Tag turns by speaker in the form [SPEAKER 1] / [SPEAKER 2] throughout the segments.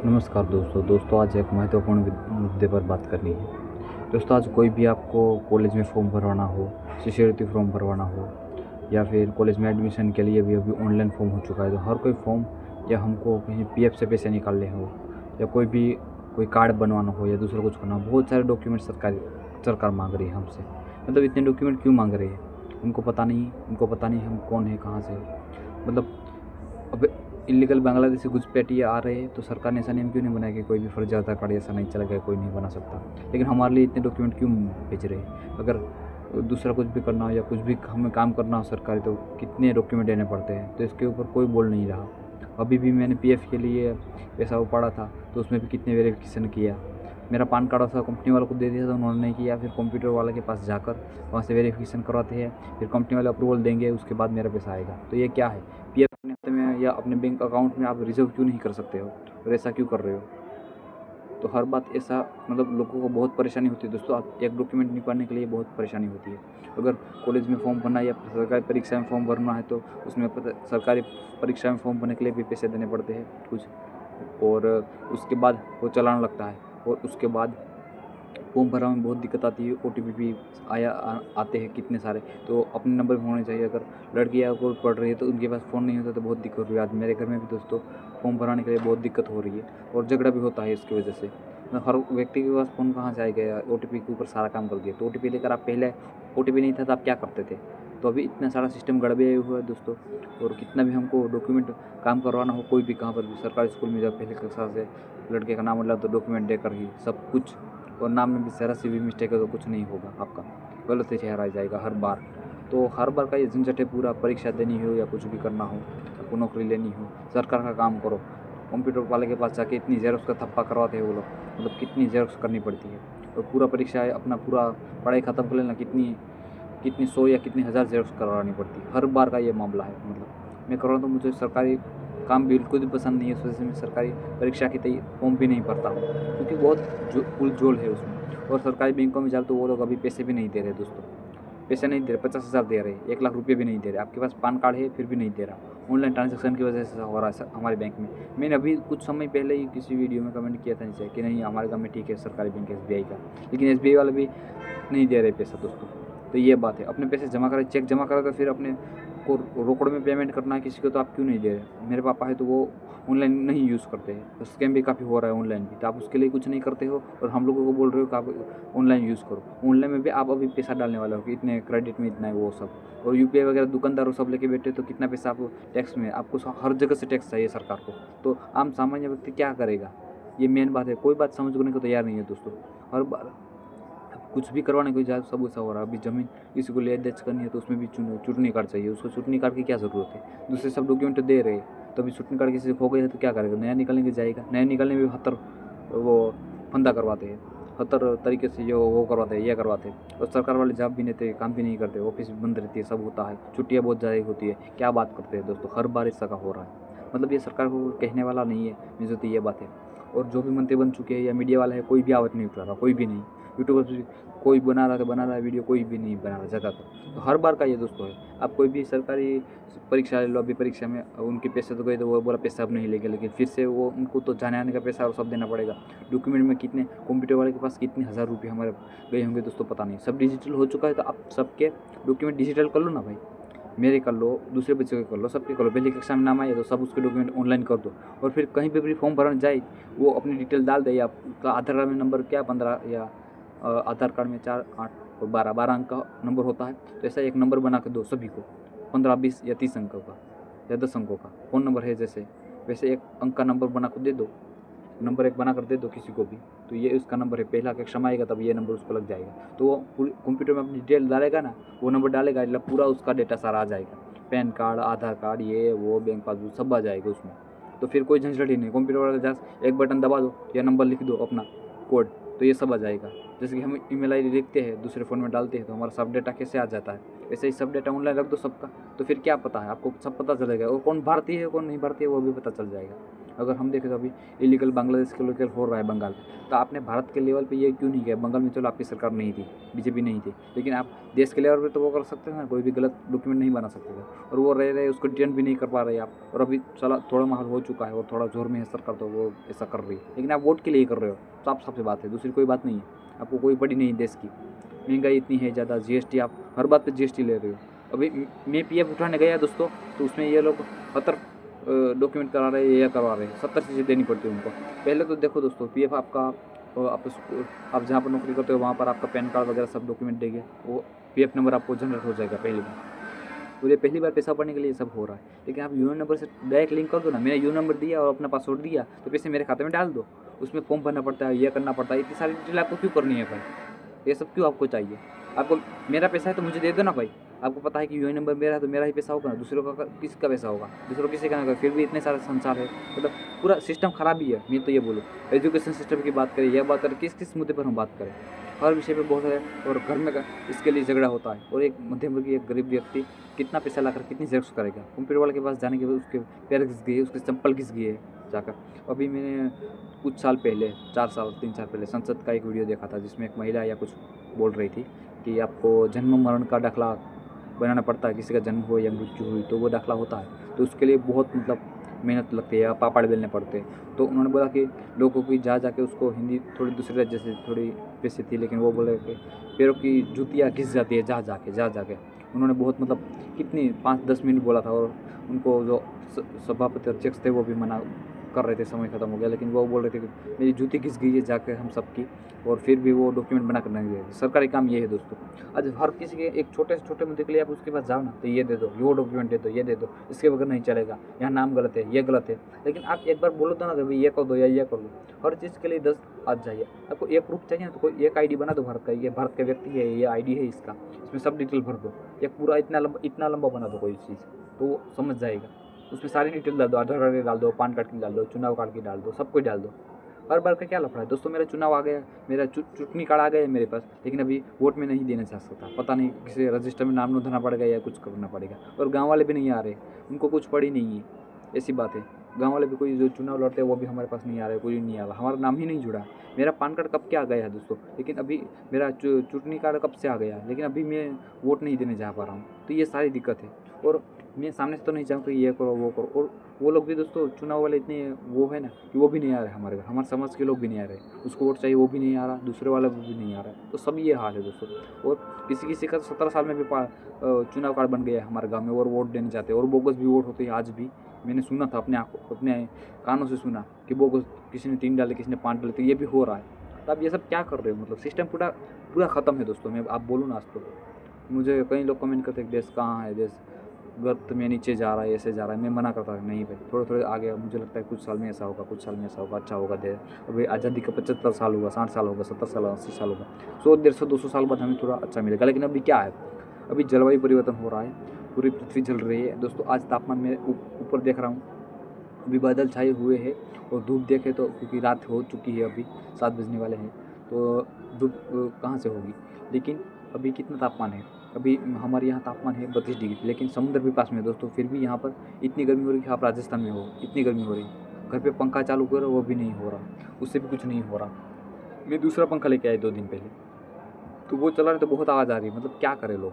[SPEAKER 1] नमस्कार दोस्तों आज एक महत्वपूर्ण मुद्दे पर बात करनी है। दोस्तों आज कोई भी आपको कॉलेज में फॉर्म भरवाना हो, शिष्यवृत्ति फॉर्म भरवाना हो या फिर कॉलेज में एडमिशन के लिए भी अभी ऑनलाइन फॉर्म हो चुका है। तो हर कोई फॉर्म या हमको कहीं पीएफ से पैसे निकालने हो या कोई कार्ड बनवाना हो या दूसरा कुछ करना हो, बहुत सारे डॉक्यूमेंट सरकार मांग रही है हमसे। मतलब इतने डॉक्यूमेंट क्यों मांग रही है? उनको पता नहीं हम कौन है, कहाँ से मतलब। अब इलीगल बांग्लादेशी घुसपैठिए आ रहे हैं तो सरकार ने ऐसा नियम क्यों नहीं बनाया कि कोई भी फर्जी आधार कार्ड ऐसा नहीं चलेगा, कोई नहीं बना सकता। लेकिन हमारे लिए इतने डॉक्यूमेंट क्यों भेज रहे हैं? अगर दूसरा कुछ भी करना हो या कुछ भी हमें काम करना हो सरकारी, तो कितने डॉक्यूमेंट देने पड़ते हैं। तो इसके ऊपर कोई बोल नहीं रहा। अभी भी मैंने पीएफ के लिए पैसा उपाड़ा था तो उसमें भी कितने वेरिफिकेशन किया। मेरा पान कार्ड था, कंपनी वालों को दे दिया था, उन्होंने नहीं किया। फिर कंप्यूटर वाले के पास जाकर वहाँ से वेरिफिकेशन करवाते हैं, फिर कंपनी वाले अप्रूवल देंगे, उसके बाद मेरा पैसा आएगा। तो ये क्या है? पीएफ अपने खाते में या अपने बैंक अकाउंट में आप रिजर्व क्यों नहीं कर सकते हो और ऐसा क्यों कर रहे हो? तो हर बात ऐसा मतलब लोगों को बहुत परेशानी होती है। दोस्तों आप एक डॉक्यूमेंट निकालने के लिए बहुत परेशानी होती है। अगर कॉलेज में फॉर्म भरना है या सरकारी परीक्षा में फॉर्म भरना है तो उसमें सरकारी परीक्षा में फॉर्म भरने के लिए भी पैसे देने पड़ते हैं कुछ, और उसके बाद वो चालान लगता है, और उसके बाद फॉर्म भरने में बहुत दिक्कत आती है। ओटीपी भी आते हैं कितने सारे, तो अपने नंबर भी होने चाहिए। अगर लड़कियाँ कोई पढ़ रही है तो उनके पास फ़ोन नहीं होता तो बहुत दिक्कत हो रही है। आज मेरे घर में भी दोस्तों फॉर्म भराने के लिए बहुत दिक्कत हो रही है और झगड़ा भी होता है इसकी वजह से। मतलब हर व्यक्ति के पास फ़ोन कहाँ से आएगा? ओटीपी के ऊपर सारा काम कर दिया। तो ओटीपी लेकर आप पहले ओटीपी नहीं था तो आप क्या करते थे? तो अभी इतना सारा सिस्टम गड़बड़ाया हुआ है दोस्तों। और कितना भी हमको डॉक्यूमेंट काम करवाना हो, कोई भी कहाँ पर भी सरकारी स्कूल में जब पहले कक्षा से लड़के का नाम मतलब तो डॉक्यूमेंट देकर ही सब कुछ, और नाम में भी ज़रा सी भी मिस्टेक है तो कुछ नहीं होगा, आपका गलत ही ठहराया जाएगा हर बार। तो हर बार का ये झंझट है पूरा। परीक्षा देनी हो या कुछ भी करना हो, आपको नौकरी लेनी हो, सरकार का काम करो, कंप्यूटर वाले के पास जाके इतनी जेरोक्स का थप्पा करवाते हैं वो लोग। मतलब कितनी जेरोक्स करनी पड़ती है। और पूरा परीक्षा है अपना पूरा पढ़ाई ख़त्म कर लेना, कितनी कितनी 100 या कितनी हज़ार जेरोक्स करवानी पड़ती है। हर बार का ये मामला है। मतलब मैं कर रहा हूँ तो मुझे सरकारी काम बिल्कुल भी पसंद नहीं है। इस वजह से मैं सरकारी परीक्षा की फॉर्म भी नहीं भरता हूँ, क्योंकि बहुत उलझोल है उसमें। और सरकारी बैंकों में जाओ तो वो लोग अभी पैसे भी नहीं दे रहे दोस्तों। पैसे नहीं दे रहे, 50,000 दे रहे, 1 लाख रुपये भी नहीं दे रहे। आपके पास पान कार्ड है फिर भी नहीं दे रहा। ऑनलाइन ट्रांजैक्शन की वजह से हो रहा है हमारे बैंक में। मैंने अभी कुछ समय पहले ही किसी वीडियो में कमेंट किया था नीचे कि नहीं हमारे गाँव में ठीक है सरकारी बैंक एसबीआई का, लेकिन एसबीआई वाले भी नहीं दे रहे पैसा दोस्तों। तो ये बात है, अपने पैसे जमा करें, चेक जमा करा कर फिर अपने को रोकड़ में पेमेंट करना है किसी को, तो आप क्यों नहीं दे रहे? मेरे पापा है तो वो ऑनलाइन नहीं यूज़ करते हैं, तो स्कैम भी काफ़ी हो रहा है ऑनलाइन भी, तो आप उसके लिए कुछ नहीं करते हो और हम लोगों को बोल रहे हो कि आप ऑनलाइन यूज़ करो। ऑनलाइन में भी आप अभी पैसा डालने वाले हो कि इतने क्रेडिट में इतना है वो सब, और यूपीआई वगैरह दुकानदारों सब लेके बैठे तो कितना पैसा आप टैक्स में, आपको हर जगह से टैक्स चाहिए सरकार को। तो आम सामान्य व्यक्ति क्या करेगा? ये मेन बात है। कोई बात समझने को तैयार नहीं है दोस्तों। हर बार कुछ भी करवाने को जाए सब ऐसा हो रहा है। अभी ज़मीन किसी को ले दर्ज करनी है तो उसमें भी चूंटनी कार्ड चाहिए। उसको चूंटनी कार्ड की क्या ज़रूरत है? दूसरे सब डॉक्यूमेंट दे रहे हैं, तो अभी चूंटनी कार्ड किसी से खो गया है तो क्या करेगा? नया निकालने के जाएगा, नया निकालने में भी 70 वो फंदा करवाते हैं, 70 तरीके से जो वो करवाते हैं, ये करवाते हैं। और सरकार वाले जॉब भी नहीं देते, काम भी नहीं करते, ऑफिस भी बंद रहती है, सब होता है, छुट्टियाँ बहुत ज़्यादा होती है। क्या बात करते हैं दोस्तों? हर बार ऐसा का हो रहा है। मतलब ये सरकार को कहने वाला नहीं है मुझे तो ये बात है। और जो भी मंत्री बन चुके हैं या मीडिया वाला है, कोई भी आवाज़ नहीं उठा रहा, कोई भी नहीं। यूट्यूबर भी कोई बना रहा तो बना रहा है वीडियो, कोई भी नहीं बना रहा ज़्यादातर। तो हर बार का ये दोस्तों है। आप कोई भी सरकारी परीक्षा ले लो, अभी परीक्षा में उनके पैसे तो गए तो वो बोला पैसा अब नहीं लेंगे, लेकिन फिर से वो उनको तो जाने आने का पैसा और सब देना पड़ेगा। डॉक्यूमेंट में कितने कंप्यूटर वाले के पास कितने हज़ार रुपये हमारे गए होंगे दोस्तों, पता नहीं। सब डिजिटल हो चुका है तो आप सबके डॉक्यूमेंट डिजिटल कर लो ना भाई। मेरे कर लो, दूसरे बच्चों के कर लो, सबके कर लो। पहली कक्षा में नाम आए तो सब उसके डॉक्यूमेंट ऑनलाइन कर दो। और फिर कहीं पे भी फॉर्म भरने जाए वो अपनी डिटेल डाल दे, या आपका आधार कार्ड में नंबर क्या 15 या आधार कार्ड में 4, 8 और 12 अंक का नंबर होता है, तो ऐसा एक नंबर बना के दो सभी को, 15, 20 या 30 अंकों का या 10 अंकों का फ़ोन नंबर है जैसे, वैसे एक अंक का नंबर बना कर दे दो। नंबर एक बना कर दे दो किसी को भी, तो ये उसका नंबर है, पहला कक्षा में आएगा तब ये नंबर उसको लग जाएगा। तो वो पूरी कंप्यूटर में अपनी डिटेल डालेगा ना, वो नंबर डालेगा मतलब पूरा उसका डेटा सारा आ जाएगा। पैन कार्ड, आधार कार्ड, ये वो बैंक पासबुक सब आ जाएगा उसमें। तो फिर कोई झंझट ही नहीं। कंप्यूटर वाला जस्ट एक बटन दबा दो या नंबर लिख दो अपना कोड, तो ये सब आ जाएगा। जैसे कि हम ईमेल आईडी लिखते हैं दूसरे फ़ोन में डालते हैं तो हमारा सब डेटा कैसे आ जाता है, वैसे ही सब डेटा ऑनलाइन रख दो सबका, तो फिर क्या पता है आपको सब पता चलेगा। और कौन भारतीय है कौन नहीं भारतीय वो भी पता चल जाएगा। अगर हम देखें तो अभी इलीगल बांग्लादेश के लोग हो रहा है बंगाल, तो आपने भारत के लेवल पे ये क्यों नहीं किया? बंगाल में चलो आपकी सरकार नहीं थी, बीजेपी नहीं थी, लेकिन आप देश के लेवल पे तो वो कर सकते थे ना, कोई भी गलत डॉक्यूमेंट नहीं बना सकते थे। और वो रह रहे उसको डिटेन भी नहीं कर पा रहे आप। और अभी चला थोड़ा माहौल हो चुका है और थोड़ा जोर में है सरकार, तो वो ऐसा कर रही है, लेकिन आप वोट के लिए कर रहे हो, साफ साफ सी बात है, दूसरी कोई बात नहीं है। आपको कोई पड़ी नहीं देश की, महंगाई इतनी है ज़्यादा, जीएसटी, आप हर बात पे जीएसटी ले रहे हो। अभी मैं पीएफ उठाने गया दोस्तों, तो उसमें ये लोग 70 डॉक्यूमेंट करा रहे हैं, ये करवा रहे हैं, 70 चीज़ें देनी पड़ती है उनको। पहले तो देखो दोस्तों, पीएफ आपका आप जहाँ पर नौकरी करते हो वहाँ पर आपका पैन कार्ड वगैरह सब डॉक्यूमेंट देंगे, वो पीएफ नंबर आपको जनरेट हो जाएगा पहली बार। तो ये पहली बार पैसा पड़ने के लिए सब हो रहा है, लेकिन आप यूएन नंबर से डायरेक्ट लिंक कर दो ना। मैंने यूएन नंबर दिया और अपना पासवर्ड दिया, तो पैसे मेरे खाते में डाल दो। उसमें फॉर्म भरना पड़ता है, ये करना पड़ता है, इतनी सारी डिटेल आपको क्यों करनी है भाई? ये सब क्यों आपको चाहिए? आपको मेरा पैसा है तो मुझे दे दो ना भाई। आपको पता है कि यूएन नंबर मेरा है तो मेरा ही पैसा होगा ना, दूसरों का किसका पैसा होगा? दूसरों किसी का नहीं होगा। फिर भी इतने सारे संसार है, मतलब पूरा सिस्टम खराब ही है। मैं तो ये बोलूँ, एजुकेशन सिस्टम की बात करें, यह बात करें, किस किस मुद्दे पर हम बात करें, हर विषय पे बहुत सारे। और घर में इसके लिए झगड़ा होता है, और एक मध्यम वर्गीय एक गरीब व्यक्ति कितना पैसा लाकर कितनी जेरॉक्स करेगा? कंप्यूटर वाले के पास जाने के बाद उसके पैर घिस गए, उसके चप्पल घिस गई है जाकर। अभी मैंने कुछ साल पहले, 4 साल 3 साल पहले संसद का एक वीडियो देखा था, जिसमें एक महिला या कुछ बोल रही थी कि आपको जन्म मरण का दाखला बनाना पड़ता है, किसी का जन्म हो या मृत्यु हुई तो वो दाखला होता है, तो उसके लिए बहुत मतलब मेहनत लगती है, पापड़ बेलने पड़ते हैं। तो उन्होंने बोला कि लोगों की जा जाके उसको हिंदी थोड़ी दूसरे राज्य से थोड़ी वैसी थी, लेकिन वो बोले कि पैरों की जूतियाँ घिस जाती है जा जाके। उन्होंने बहुत मतलब कितनी 5-10 मिनट बोला था, और उनको जो सभापति अध्यक्ष थे वो भी मना कर रहे थे, समय ख़त्म हो गया, लेकिन वो बोल रहे थे कि मेरी जूती घिस गई है जाके हम सबकी, और फिर भी वो डॉक्यूमेंट बना कर नहीं दे। सरकारी काम ये है दोस्तों। आज हर किसी के एक छोटे से छोटे मुद्दे के लिए आप उसके पास जाओ ना, तो ये दे दो, वो डॉक्यूमेंट दे दो, ये दे दो, इसके बगैर नहीं चलेगा, यहाँ नाम गलत है, ये गलत है। लेकिन आप एक बार बोलो तो ना कि भाई ये कर दो या ये कर दो, हर चीज़ के लिए 10 आज जाइए। आपको एक प्रूफ चाहिए ना, तो कोई एक आईडी बना दो भारत का, ये भारत का व्यक्ति है, ये आईडी है इसका, इसमें सब डिटेल भर दो। एक पूरा इतना लंबा बना दो कोई चीज़, तो वो समझ जाएगा। उसमें सारी डिटेल डाल दो, आधार कार्ड की डाल दो, पान कार्ड की डाल दो, चुनाव कार्ड की डाल दो, सब कुछ डाल दो। हर बार का क्या लफड़ा है दोस्तों? मेरा चुनाव आ गया, मेरा चुटनी कार्ड आ गया है मेरे पास, लेकिन अभी वोट में नहीं देना चाह सकता। पता नहीं किसी रजिस्टर में नाम नोंदना पड़ेगा या कुछ करना पड़ेगा। और गाँव वाले भी नहीं आ रहे, उनको कुछ पड़ी नहीं है, ऐसी बात है। गाँव वाले भी कोई जो चुनाव लड़ते हैं वो भी हमारे पास नहीं आ रहे, कोई नहीं आ रहा, हमारा नाम ही नहीं जुड़ा। मेरा पान कार्ड कब के आ गया है दोस्तों, लेकिन अभी मेरा चुटनी कार्ड कब से आ गया है, लेकिन अभी मैं वोट नहीं देने जा पा रहा हूँ। तो ये सारी दिक्कत है। और मैं सामने से तो नहीं चाहूँ कि ये करो वो करो, और वो लोग भी दोस्तों चुनाव वाले इतने वो है ना कि वो भी नहीं आ रहे हमारे घर, हमारे समाज के लोग भी नहीं आ रहे। उसको वोट चाहिए, वो भी नहीं आ रहा, दूसरे वाला भी नहीं आ रहा। तो सब ये हाल है दोस्तों। और किसी का 17 साल में भी चुनाव कार्ड बन गया है हमारे गाँव में, और वोट देने जाते हैं, और बोगस भी वोट होते हैं आज भी। मैंने सुना था अपने कानों से सुना कि बोगस किसी ने 3 डाले, किसी ने 5 डाले, तो ये भी हो रहा है। तो आप ये सब क्या कर रहे हो? मतलब सिस्टम पूरा ख़त्म है दोस्तों। मैं आप बोलूँ ना आज तो मुझे कई लोग कमेंट करते हैं देश कहाँ है, देश गर्त में नीचे जा रहा है, ऐसे जा रहा है। मैं मना करता हूँ नहीं भाई, थोड़े आगे मुझे लगता है कुछ साल में ऐसा होगा, कुछ साल में ऐसा होगा, अच्छा होगा देश। अभी आज़ादी का 75 साल होगा, 60 साल होगा, 70 साल, 80 साल होगा, 100, 150, 200 साल बाद हमें थोड़ा अच्छा मिलेगा। लेकिन अभी क्या है, अभी जलवायु परिवर्तन हो रहा है, पूरी पृथ्वी जल रही है दोस्तों। आज तापमान में ऊपर देख रहा हूँ, अभी बादल छाए हुए हैं, और धूप देखे तो क्योंकि रात हो चुकी है, अभी 7 बजने वाले हैं, तो धूप कहाँ से होगी। लेकिन अभी कितना तापमान है, अभी हमारे यहाँ तापमान है 32 डिग्री, लेकिन समुद्र भी पास में है दोस्तों, फिर भी यहाँ पर इतनी गर्मी हो रही है कि आप राजस्थान में हो, इतनी गर्मी हो रही है। घर पे पंखा चालू करो वो भी नहीं हो रहा, उससे भी कुछ नहीं हो रहा। मैं दूसरा पंखा लेके आया 2 दिन पहले, तो वो चला रहे तो बहुत आवाज़ आ रही है। मतलब क्या करे लोग?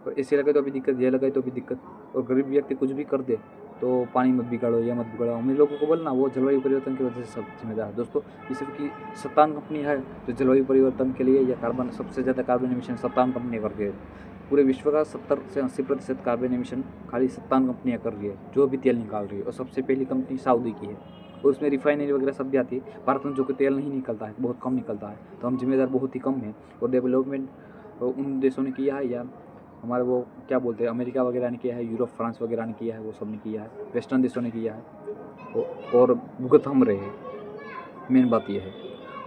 [SPEAKER 1] और ऐसे लगे तो अभी दिक्कत, ये लगे तो भी दिक्कत। और गरीब व्यक्ति कुछ भी कर दे तो पानी मत बिगाड़ो, ये मत बिगाड़ो। हम लोगों को बोलना वो जलवायु परिवर्तन की वजह से सब जिम्मेदार है दोस्तों। ये सिर्फ की 57 कंपनी है जो जलवायु परिवर्तन के लिए या कार्बन सबसे ज़्यादा कार्बन एमिशन 57 कंपनियाँ करती है। पूरे विश्व का 70 से 80% कार्बन एमिशन खाली 57 कंपनियाँ कर रही है, जो भी तेल निकाल रही है। और सबसे पहली कंपनी सऊदी की है, और उसमें रिफाइनरी वगैरह सब भी आती है। भारत में जो कि तेल नहीं निकलता है, बहुत कम निकलता है, तो हम जिम्मेदार बहुत ही कम है। और डेवलपमेंट उन देशों ने किया है, या हमारे वो क्या बोलते हैं अमेरिका वगैरह ने किया है, यूरोप फ्रांस वगैरह ने किया है, वो सब ने किया है, वेस्टर्न देशों ने किया है, और भुगत हम रहे हैं। मेन बात ये है।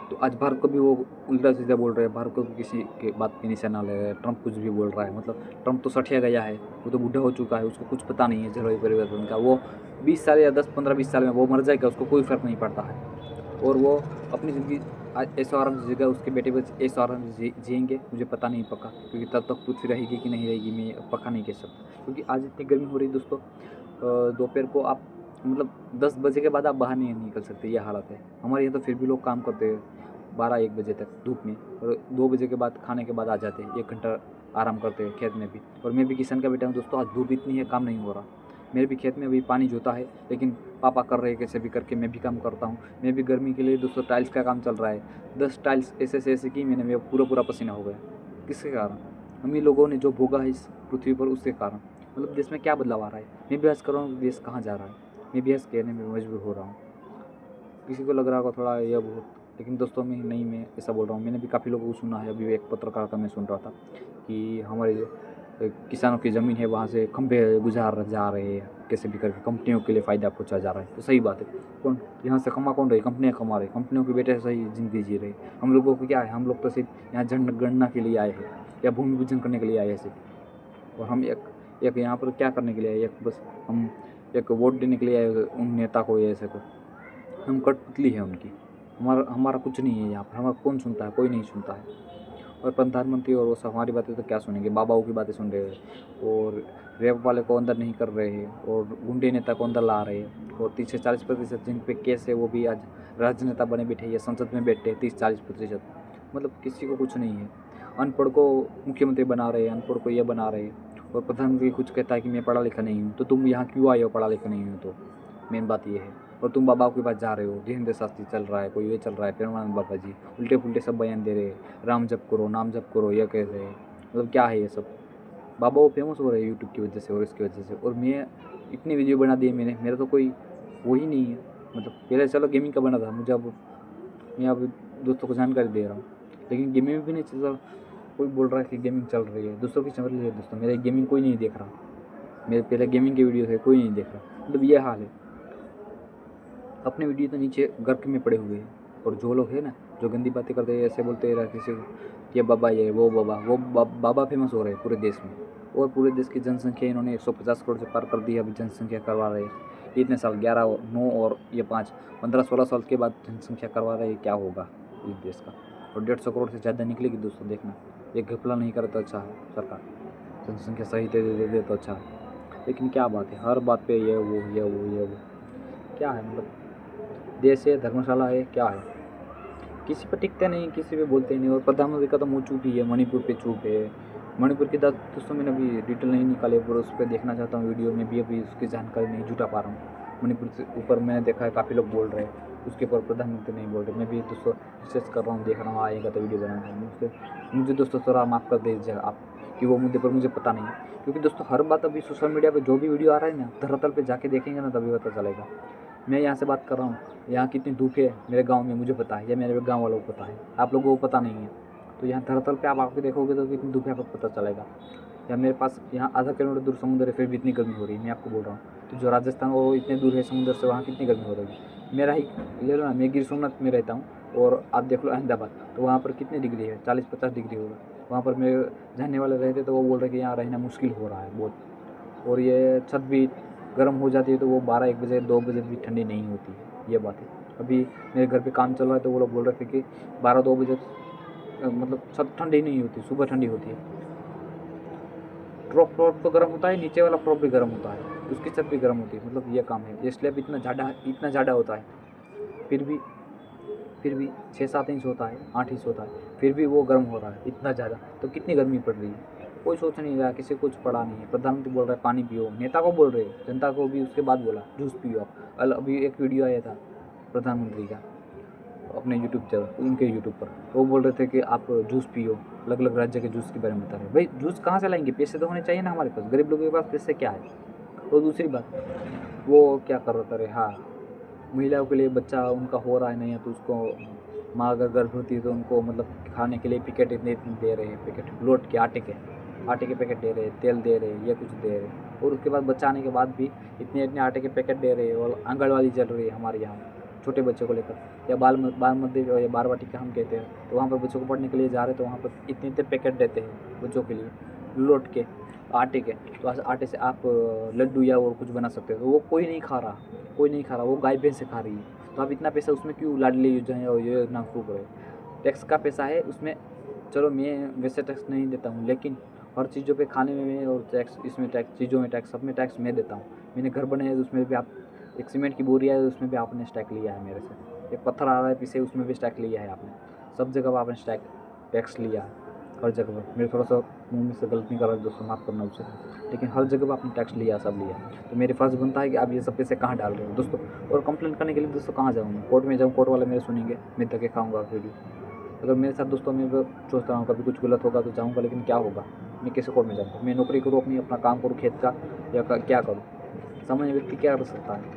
[SPEAKER 1] तो आज भारत को भी वो उल्टा सीधा बोल रहे हैं, भारत को भी किसी के बात पे निशाना ले रहे हैं। ट्रंप कुछ भी बोल रहा है, मतलब ट्रंप तो सठिया गया है, वो तो बूढ़ा हो चुका है, उसको कुछ पता नहीं है जलवायु परिवर्तन का। वो 20 साल या 10, 15, 20 साल में वो मर जाएगा, उसको कोई फ़र्क नहीं पड़ता है। और वो अपनी ज़िंदगी ऐसा आराम से जिएगा, उसके बेटे बच्चे ऐसा आराम से जिएंगे, मुझे पता नहीं पक्का, क्योंकि तब तक पृथ्वी रहेगी कि नहीं रहेगी मैं पक्का नहीं कह सकता। क्योंकि आज इतनी गर्मी हो रही है दोस्तों, दोपहर को आप मतलब 10 बजे के बाद आप बाहर नहीं निकल सकते, ये हालत है हमारे यहाँ। तो फिर भी लोग काम करते हैं 12-1 बजे तक धूप में, और 2 बजे के बाद खाने के बाद आ जाते हैं, 1 घंटा आराम करते हैं खेत में भी। और मैं भी किसान का बेटा हूँ दोस्तों, आज धूप इतनी है काम नहीं हो रहा। मेरे भी खेत में अभी पानी जोता है, लेकिन पापा कर रहे हैं कैसे भी करके, मैं भी काम करता हूँ। मैं भी गर्मी के लिए दोस्तों टाइल्स का काम चल रहा है, 10 टाइल्स ऐसे से ऐसे की मैंने, मेरा पूरा पसीना हो गया। किसके कारण? हम ही लोगों ने जो भोगा है इस पृथ्वी पर, उसके कारण। मतलब देश में क्या बदलाव आ रहा है? मैं भी आज कर रहा हूँ, देश कहाँ जा रहा है, मैं भी ऐसा कहने में मजबूर हो रहा हूँ। किसी को लग रहा होगा थोड़ा यह बहुत, लेकिन दोस्तों में नहीं, मैं ऐसा बोल रहा हूँ। मैंने भी काफ़ी लोगों को सुना है, अभी एक पत्रकार का मैं सुन रहा था कि हमारे किसानों की ज़मीन है, वहाँ से खंभे गुजार जा रहे हैं कैसे भी करके, कंपनियों के लिए फ़ायदा पहुँचा जा रहा है। तो सही बात है, कौन यहाँ से कमा कौन रही? कंपनियाँ कमा रही, कंपनियों के बेटे सही ज़िंदगी जी रहे। हम लोगों को क्या है, हम लोग तो सिर्फ यहाँ जनगणना के लिए आए हैं या भूमि पूजन करने के लिए आए हैं सिर्फ। और हम एक यहाँ पर क्या करने के लिए आए, एक बस हम एक वोट देने के लिए आए उन नेता को या ऐसे को। हम कठपुतली है उनकी। हमारा हमारा कुछ नहीं है यहाँ पर, हमारा कौन सुनता है? कोई नहीं सुनता है। और प्रधानमंत्री और वो सब हमारी बातें तो क्या सुनेंगे, बाबाओं की बातें सुन रहे हैं, और रेप वाले को अंदर नहीं कर रहे हैं, और गुंडे नेता को अंदर ला रहे हैं, और 30 से 40% जिन पे केस है वो भी आज राजनेता बने बैठे या संसद में बैठे हैं, 30-40%। मतलब किसी को कुछ नहीं है। अनपढ़ को मुख्यमंत्री बना रहे हैं, अनपढ़ को ये बना रहे हैं। और प्रधानमंत्री कुछ कहता है कि मैं पढ़ा लिखा नहीं हूँ, तो तुम यहाँ क्यों आए हो पढ़ा लिखा नहीं हो? तो मेन बात ये है। और तुम बाबा के पास जा रहे हो, धीरेन्द्र शास्त्री चल रहा है, कोई ये चल रहा है, प्रेमानंद बाबा जी उल्टे पुल्टे सब बयान दे रहे हैं, राम जप करो, नाम जप करो, ये कह रहे हैं। मतलब क्या है ये सब? बाबा वो फेमस हो रहे हैं यूट्यूब की वजह से और इसकी वजह से, और मैं इतनी वीडियो बना दिए मैंने, मेरा तो कोई वो ही नहीं है। मतलब पहले चलो गेमिंग का बना था मुझे, अब मैं अब दोस्तों को जानकारी दे रहा हूँ, लेकिन गेमिंग भी नहीं चल रहा। कोई बोल रहा है कि गेमिंग चल रही है, दूसरों की चल रही है दोस्तों, मेरे गेमिंग कोई नहीं देख रहा। मेरे पहले गेमिंग के वीडियो थे, कोई नहीं देख रहा। मतलब ये हाल है। अपने वीडियो तो नीचे गर्क में पड़े हुए हैं, और जो लोग हैं ना, जो गंदी बातें करते हैं, ऐसे बोलते हैं किसी को, ये बाबा, ये वो बाबा, वो बाबा फेमस हो रहे हैं पूरे देश में। और पूरे देश की जनसंख्या इन्होंने 150 करोड़ से पार कर दी, अभी जनसंख्या करवा रहे हैं। इतने साल 11 9 और ये 5 15-16 साल के बाद जनसंख्या करवा रहे हैं, क्या होगा इस देश का? और 150 करोड़ से ज़्यादा निकलेगी दोस्तों, देखना। ये घपला नहीं करे तो अच्छा है सरकार, जनसंख्या सही दे दे तो अच्छा है। लेकिन क्या बात है, हर बात पे ये वो ये वो ये वो, क्या है? मतलब देश है, धर्मशाला है, क्या है? किसी पे टिकते नहीं, किसी पे बोलते नहीं। और प्रधानमंत्री का तो मुँह चूप ही है, मणिपुर पे चूप है। मणिपुर की दोस्तों मैंने अभी डिटेल नहीं निकाले, पर उस पर देखना चाहता हूँ वीडियो में भी, अभी उसकी जानकारी नहीं जुटा पा रहा हूँ। मणिपुर से ऊपर मैंने देखा है काफ़ी लोग बोल रहे हैं, उसके ऊपर प्रधानमंत्री नहीं बोल रहे। मैं भी दोस्तों रिसर्च कर रहा हूँ, देख रहा हूँ, आएगा तो वीडियो बनाऊँगा। मुझे दोस्तों थोड़ा माफ़ कर दीजिएगा आप कि वो मुद्दे पर मुझे पता नहीं है, क्योंकि दोस्तों हर बात अभी सोशल मीडिया पर जो भी वीडियो आ रहा है ना, धरातल पर जाके देखेंगे ना तभी पता चलेगा। मैं यहाँ से बात कर रहा हूँ, यहाँ कितनी धूप है मेरे गांव में मुझे पता है, या मेरे गांव वालों को पता है, आप लोगों को पता नहीं है। तो यहाँ धरातल पे आप आके देखोगे तो कितनी धूप है आपको पता चलेगा। या मेरे पास यहाँ आधा किलोमीटर दूर समुद्र है, फिर भी इतनी गर्मी हो रही है, मैं आपको बोल रहा हूँ। तो जो राजस्थान वो इतने दूर है समुद्र से, वहाँ कितनी गर्मी हो रही है। मेरा ही ले लो ना, मैं गिर सोमनाथ में रहता हूँ, और आप देख लो अहमदाबाद, तो वहाँ पर कितनी डिग्री है, 40-50 डिग्री होगा। वहाँ पर मेरे जानने वाले रहते तो वो बोल रहे कि यहाँ रहना मुश्किल हो रहा है बहुत। और ये छत भी गर्म हो जाती है, तो वो 12-1 बजे 2 बजे भी ठंडी नहीं होती है, ये बात है। अभी मेरे घर पे काम चल रहा है, तो वो लोग बोल रहे थे कि 12-2 बजे मतलब छत ठंडी नहीं होती, सुबह ठंडी होती है। टॉप फ्लोर तो गर्म होता है, नीचे वाला फ्लोर भी गर्म होता है, उसकी छत भी गर्म होती है। मतलब ये काम है, ये स्लैब इतना ज़्यादा होता है, फिर भी 6-7 इंच होता है, 8 इंच होता है, फिर भी वो गर्म हो रहा है इतना ज़्यादा। तो कितनी गर्मी पड़ रही है, कोई सोच नहीं रहा, किसी को कुछ पड़ा नहीं है। प्रधानमंत्री बोल रहा है पानी पियो, नेता को बोल रहे हैं, जनता को भी उसके बाद बोला जूस पियो आप। अभी एक वीडियो आया था प्रधानमंत्री का अपने यूट्यूब चैनल, उनके यूट्यूब पर, वो बोल रहे थे कि आप जूस पियो, अलग अलग राज्य के जूस के बारे में बता रहे हैं। भाई जूस कहाँ से लाएंगे? पैसे तो होने चाहिए ना हमारे पास, गरीब लोगों के पास पैसे क्या है? और दूसरी बात, वो क्या कर रहा था रे, हाँ, महिलाओं के लिए बच्चा उनका हो रहा है नहीं है, तो उसको माँ अगर गर्भवती है तो उनको मतलब खाने के लिए पैकेट इतने इतने दे रहे हैं, पैकेट लोट के आटे के पैकेट दे रहे हैं, तेल दे रहे हैं, ये कुछ दे रहे हैं। और उसके बाद बच्चा आने के बाद भी इतने इतने आटे के पैकेट दे रहे हैं। और आंगनवाड़ी चल रही है हमारे यहाँ छोटे बच्चों को लेकर, या बाल मंदिर या बाल वाटिका हम कहते हैं, तो वहाँ पर बच्चों को पढ़ने के लिए जा रहे हैं, तो वहाँ पर इतने इतने पैकेट देते हैं बच्चों के लिए लोट के आटे के। तो आटे से आप लड्डू या और कुछ बना सकते हो। तो वो कोई नहीं खा रहा, वो गाय भैंस से खा रही है। तो आप इतना पैसा उसमें क्यों लाडली योजना और योजना फूक रहे हो? टैक्स का पैसा है उसमें, चलो मैं वैसे टैक्स नहीं देता हूँ, लेकिन हर चीज़ों पे खाने में और टैक्स, इसमें टैक्स, चीज़ों में टैक्स, सब में टैक्स मैं देता हूँ। मैंने घर बनाया है, उसमें भी आप एक सीमेंट की बोरी है उसमें भी आपने स्टैक लिया है मेरे से, एक पत्थर आ रहा है पीछे उसमें भी स्टैक लिया है आपने, सब जगह पर आपने स्टैक टैक्स लिया है, हर जगह पर। मेरे थोड़ा सा मुँह में से गलती कर रहा है दोस्तों, माफ़ करना उसे, लेकिन हर जगह पर आपने टैक्स लिया, सब लिया, तो मेरे फ़र्ज़ बनता है कि आप ये सब पैसे कहाँ डाल रहे हो दोस्तों। और कंप्लेंट करने के लिए दोस्तों कहाँ जाऊँ मैं, कोर्ट में जाऊँ, कोर्ट वाले मेरे सुनेंगे, मैं धक्के खाऊंगा वीडियो। अगर मेरे साथ दोस्तों मैं सोचता हूँ कभी कुछ गलत होगा तो जाऊँगा, लेकिन क्या होगा, मैं कैसे कोर्ट में जाऊँगा, मैं नौकरी करूँ अपनी, अपना काम करूँ खेत का, या क्या करूँ, सामान्य व्यक्ति क्या कर सकता है।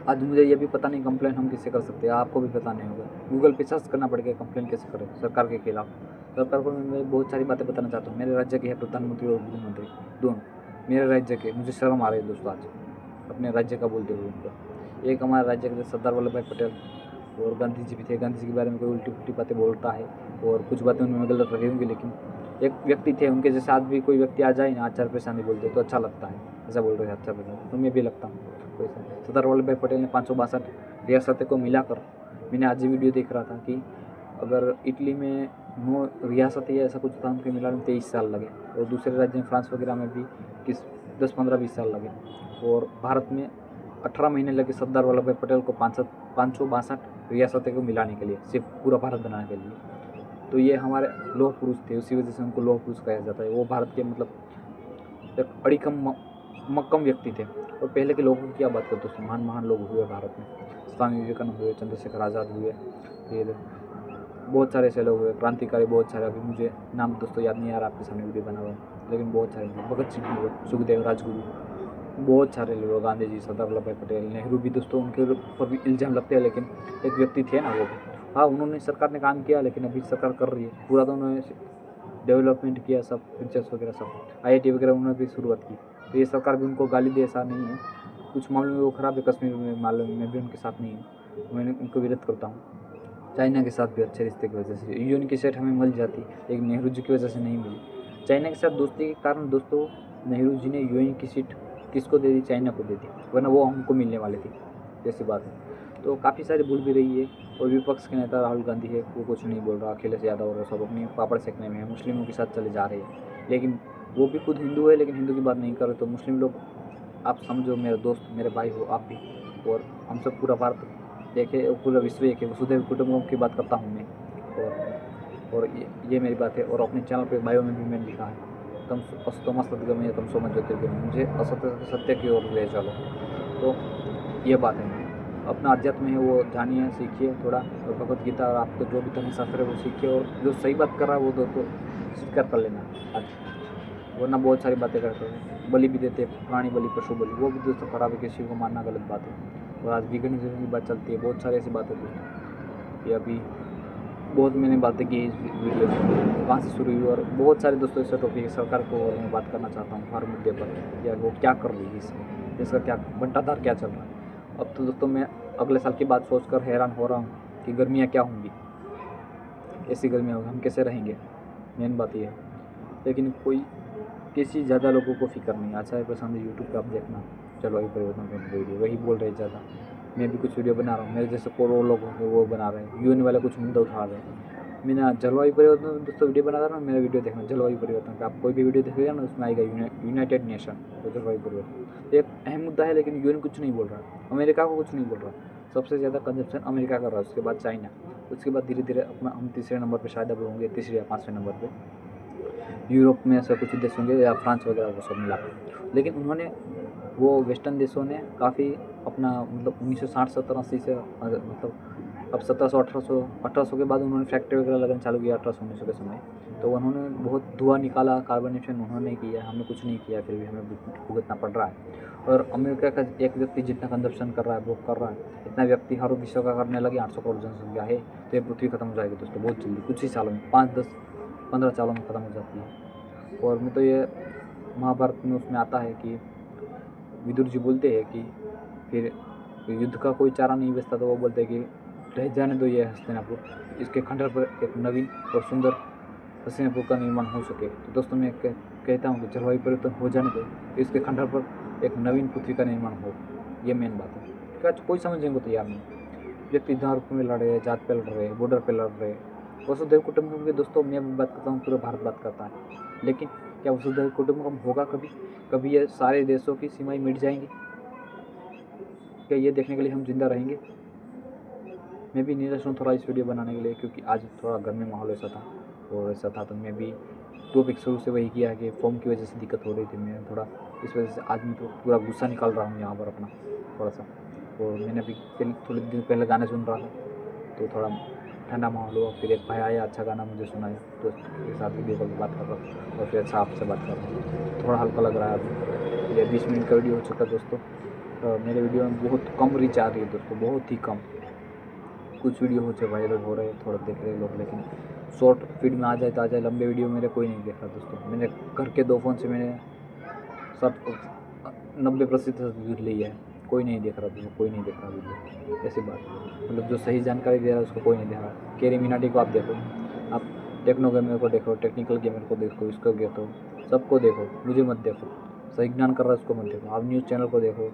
[SPEAKER 1] आज मुझे ये भी पता नहीं कंप्लेंट हम किससे कर सकते हैं, आपको भी पता नहीं होगा, गूगल पे सर्च करना पड़ेगा कंप्लेंट कैसे करें सरकार के खिलाफ। सरकार को मैं बहुत सारी बातें बताना चाहता हूँ, मेरे राज्य के है प्रधानमंत्री और गृहमंत्री दोनों, मेरे राज्य के, मुझे शर्म आ रही है दोस्तों आज अपने राज्य का बोलते हुए उनको। एक हमारे राज्य के सरदार वल्लभ भाई पटेल और गांधी जी भी थे, गांधी जी के बारे में कोई उल्टी पुल्टी बातें बोलता है और कुछ बातें उनमें गलत रही होंगी, लेकिन एक व्यक्ति थे, उनके जैसे आज भी कोई व्यक्ति आ जाए ना, आचार पेशानी बोलते तो अच्छा लगता है, ऐसा बोल रहे हैं अच्छा पेशानी, तो मैं भी लगता हूँ वैसे। सरदार वल्लभ भाई पटेल ने 562 रियासतें को मिलाकर, मैंने आज ही वीडियो देख रहा था कि अगर इटली में 9 रियासतें या ऐसा कुछ था, उनके मिलाने में 23 साल लगे, और दूसरे राज्य में फ्रांस वगैरह में भी 10-15-20 साल लगे, और भारत में 18 महीने लगे सरदार वल्लभ भाई पटेल को 562 रियासतें को मिलाने के लिए, सिर्फ पूरा भारत बनाने के लिए। तो ये हमारे लौह पुरुष थे, उसी वजह से उनको लौह पुरुष कहा जाता है। वो भारत के मतलब एक अड़िकम मक्कम व्यक्ति थे। और पहले के लोगों की क्या बात करते हैं, महान लोग हुए भारत में, स्वामी विवेकानंद हुए, चंद्रशेखर आज़ाद हुए, फिर बहुत सारे ऐसे लोग हुए, क्रांतिकारी बहुत सारे, अभी मुझे नाम दोस्तों याद नहीं आ रहा, आपके सामने वीडियो बना हुआ है, लेकिन बहुत सारे, भगत सिंह हुए, सुखदेव, राजगुरु, बहुत सारे लोग, गांधी जी, सरदार वल्लभ भाई पटेल, नेहरू भी दोस्तों, उनके ऊपर भी इल्ज़ाम लगते हैं, लेकिन एक व्यक्ति थे ना वो भी, हाँ उन्होंने, सरकार ने काम किया, लेकिन अभी सरकार कर रही है पूरा, तो उन्होंने डेवलपमेंट किया, सब फीचर्स वगैरह सब, IIT वगैरह उन्होंने भी शुरुआत की, तो ये सरकार भी उनको गाली दे ऐसा नहीं है, कुछ मामलों में वो ख़राब है, कश्मीर में मामलों में भी उनके साथ नहीं है, मैं उनको विरोध करता हूँ। चाइना के साथ भी अच्छे रिश्ते की वजह से UN की सीट हमें मिल जाती, लेकिन नेहरू जी की वजह से नहीं मिली। चाइना के साथ दोस्ती के कारण दोस्तों नेहरू जी ने UN की सीट किसको दे दी, चाइना को दे दी, वरना वो हमको मिलने वाली थी, जैसी बात है। तो काफ़ी सारी भूल भी रही है, और विपक्ष के नेता राहुल गांधी है, वो कुछ नहीं बोल रहा, अखिलेश यादव और सब अपनी पापड़ सेकने में है, मुस्लिमों के साथ चले जा रहे हैं, लेकिन वो भी खुद हिंदू है, लेकिन हिंदू की बात नहीं कर रहे। तो मुस्लिम लोग, आप समझो, मेरे दोस्त, मेरे भाई हो आप भी, और हम सब पूरा भारत देखे, पूरा विश्व एक है, वसुधैव कुटुंबकम की बात करता हूँ मैं, और ये मेरी बात है। और अपने चैनल पे बायो में भी मैंने लिखा है, तम असतोमा सद्गमय तमसोमा ज्योतिर्गमय, मुझे असत्य से सत्य की ओर ले चलो। तो ये बात है, अपना अध्यात्म है वो जानिए, सीखिए थोड़ा, और भगवत गीता और आपको जो भी धर्मशास्त्र है वो सीखिए, और जो सही बात कर रहा है वो दोस्तों स्वीकार कर लेना आज, वरना बहुत सारी बातें करते हैं, बलि भी देते हैं, प्राणी बलि, पशु बलि, वो भी दोस्तों खराब है, किसी को मानना गलत बात है। और आज विघटन की बात चलती है, बहुत सारी ऐसी बातें दोस्तों, ये अभी बहुत मैंने बातें की इस वीडियो में, कहाँ से शुरू हुई, और बहुत सारे दोस्तों ऐसे टॉपिक है, सरकार को और मैं बात करना चाहता हूँ हर मुद्दे पर, या वो क्या कर रही है इसमें, इसका क्या बंटाधार क्या चल रहा है। अब तो दोस्तों मैं अगले साल की बात सोचकर हैरान हो रहा हूँ कि गर्मियाँ क्या होंगी, ऐसी गर्मियाँ होगी, हम कैसे रहेंगे, मेन बात ये है। लेकिन कोई किसी ज़्यादा लोगों को फिक्र नहीं। अच्छा है पसंद है, यूट्यूब पर आप देखना, जलवायु परिवर्तन पर वीडियो वही बोल रहे ज़्यादा, मैं भी कुछ वीडियो बना रहा हूँ, मेरे जैसे करोड़ों लोग होंगे वो बना रहे हैं, UN वाले कुछ मुद्दा उठा रहे हैं, मैं जलवायु परिवर्तन दोस्तों वीडियो बना रहा हूँ, मेरा वीडियो देखना जलवायु परिवर्तन का, आप कोई भी वीडियो देखिएगा ना, उसमें आएगा यूनाइटेड नेशन, तो जलवायु परिवर्तन एक अहम मुद्दा है, लेकिन UN कुछ नहीं बोल रहा, अमेरिका को कुछ नहीं बोल रहा, सबसे ज़्यादा कंजप्शन अमेरिका कर रहा है, उसके बाद चाइना, उसके बाद धीरे धीरे अपना हम तीसरे नंबर पर शायद अब होंगे, तीसरे या 5वें नंबर पर। यूरोप में ऐसा कुछ देश होंगे या फ्रांस वगैरह वो सब मिला, लेकिन उन्होंने, वो वेस्टर्न देशों ने काफ़ी अपना मतलब 1960-70-80 से मतलब अब 1700-1800 के बाद उन्होंने फैक्ट्री वगैरह लगाना चालू किया, 1800-1900 के समय, तो उन्होंने बहुत धुआं निकाला, कार्बन एमिशन उन्होंने किया, हमने कुछ नहीं किया, फिर भी हमें भुगतना पड़ रहा है। और अमेरिका का एक व्यक्ति जितना कंजप्शन कर रहा है, वो कर रहा है, इतना व्यक्ति हर विश्व का करने लगे, 800 करोड़ जनसंख्या है, तो ये पृथ्वी खत्म हो जाएगी दोस्तों बहुत जल्दी, कुछ ही सालों में, 5-10-15 सालों में ख़त्म हो जाती है। और मैं तो ये महाभारत में उसमें आता है कि विदुर जी बोलते हैं कि फिर युद्ध का कोई चारा नहीं बचता, तो वो बोलते हैं कि रह जाने दो ये हस्तिनापुर, इसके खंडर पर एक नवीन और सुंदर हस्तिनापुर का निर्माण हो सके। तो दोस्तों मैं कहता हूँ कि जलवायु परिवर्तन हो जाने दो, तो इसके खंडर पर एक नवीन पृथ्वी का निर्माण हो, ये मेन बात है। क्या कोई समझने को तैयार नहीं, व्यक्ति धर्म में लड़ रहे, जात पे लड़ रहे, बॉर्डर पे लड़ रहे, वसुधैव कुटुंबकम के दोस्तों मैं बात करता हूँ, पूरा भारत बात करता है, लेकिन क्या वसुधैव कुटुंबकम होगा कभी? कभी ये सारे देशों की सीमाएं मिट जाएंगी? क्या ये देखने के लिए हम जिंदा रहेंगे? मैं भी नीरज हूँ थोड़ा इस वीडियो बनाने के लिए, क्योंकि आज थोड़ा गर्मी माहौल ऐसा था और ऐसा था, तो मैं भी टॉपिक शुरू से वही किया कि फॉर्म की वजह से दिक्कत हो रही थी। मैं थोड़ा इस वजह से आज मैं तो पूरा गुस्सा निकाल रहा हूँ यहाँ पर अपना थोड़ा सा। और मैंने अभी थोड़े दिन पहले गाने सुन रहा था, तो थोड़ा ठंडा माहौल हुआ। फिर एक भाई आया, अच्छा गाना मुझे सुनाया, दोस्त के साथ वीडियो कॉल पर बात कर रहा हूँ, और फिर अच्छा आपसे बात कर रहा हूँ। थोड़ा हल्का लग रहा है अभी। ये 20 मिनट का वीडियो हो चुका है दोस्तों। मेरे वीडियो में बहुत कम रीच आ रही है दोस्तों, बहुत ही कम। कुछ वीडियो हो चाहे वायरल हो रहे हैं, थोड़ा देख रहे हैं लोग, लेकिन शॉर्ट फीड में आ जाए तो आ जाए, लंबे वीडियो मेरे कोई नहीं देख रहा दोस्तों। मैंने घर के 2 फ़ोन से मैंने सब 90% यूज ली है, कोई नहीं देख रहा दोस्तों, कोई नहीं देख रहा वीडियो। ऐसी बात है, मतलब जो सही जानकारी दे रहा है उसको कोई नहीं दे रहा। केरी मिनाटी को आप देखो, आप टेक्नो गेमर को देखो, टेक्निकल गेमर को देखो, इसको देखो, सबको देखो, मुझे मत देखो। सही ज्ञान कर रहा है उसको मत देखो। आप न्यूज़ चैनल को देखो,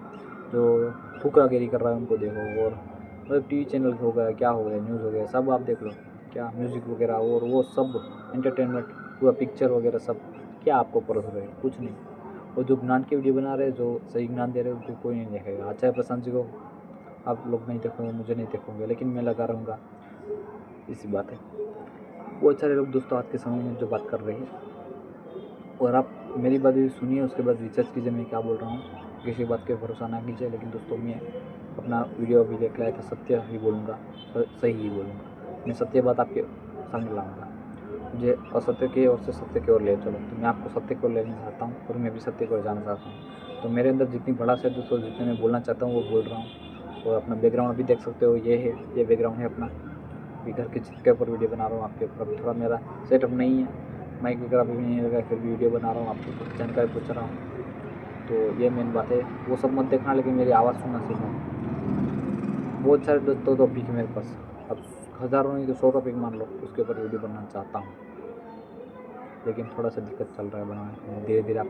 [SPEAKER 1] जो फुकरागिरी कर रहा है उनको देखो, और मतलब टीवी चैनल हो गया, क्या हो गया, न्यूज़ हो गया, सब आप देख लो। क्या म्यूज़िक वगैरह और वो सब एंटरटेनमेंट, पूरा पिक्चर वगैरह सब, क्या आपको परस रहे हैं? कुछ नहीं। और जो ज्ञान की वीडियो बना रहे हैं, जो सही ज्ञान दे रहे हैं, उनको कोई नहीं देखेगा। अच्छा है प्रशांत जी को आप लोग नहीं देखोगे, मुझे नहीं देखोगे, लेकिन मैं लगा रहूँगा, इसी बात है। बहुत सारे लोग दोस्तों आज के समय में जो बात कर रहे हैं, और आप मेरी बात भी सुनिए, उसके बाद रिसर्च कीजिए मैं क्या बोल रहा हूँ। किसी बात के भरोसा ना कीजिए, लेकिन दोस्तों मैं अपना वीडियो अभी देख लाया था, सत्य ही बोलूँगा, सही ही बोलूँगा। मैं सत्य बात आपके सामने लाऊँगा। मुझे असत्य की ओर से सत्य की ओर ले चलो, तो मैं आपको सत्य की ओर लेना चाहता हूँ, और मैं भी सत्य की ओर जाना चाहता हूँ। तो मेरे अंदर जितनी भड़ास है दोस्तों, जितने मैं बोलना चाहता हूँ वो बोल रहा हूँ। और अपना बैकग्राउंड भी देख सकते हो, ये है, ये बैकग्राउंड है अपना। अभी घर की छत के ऊपर वीडियो बना रहा हूँ आपके ऊपर। अभी थोड़ा मेरा सेटअप नहीं है, माइक वगैरह भी नहीं लगा, फिर भी वीडियो बना रहा हूँ, आपको कुछ जानकारी पूछ रहा हूँ। तो ये मेन बात है, वो सब मत देखना, लेकिन मेरी आवाज़ सुनना सीखो। बहुत सारे दोस्तों टॉपिक है मेरे पास, अब हज़ारों नहीं तो 100 टॉपिक मान लो, उसके ऊपर वीडियो बनाना चाहता हूँ, लेकिन थोड़ा सा दिक्कत चल रहा है बनाने में। धीरे धीरे आप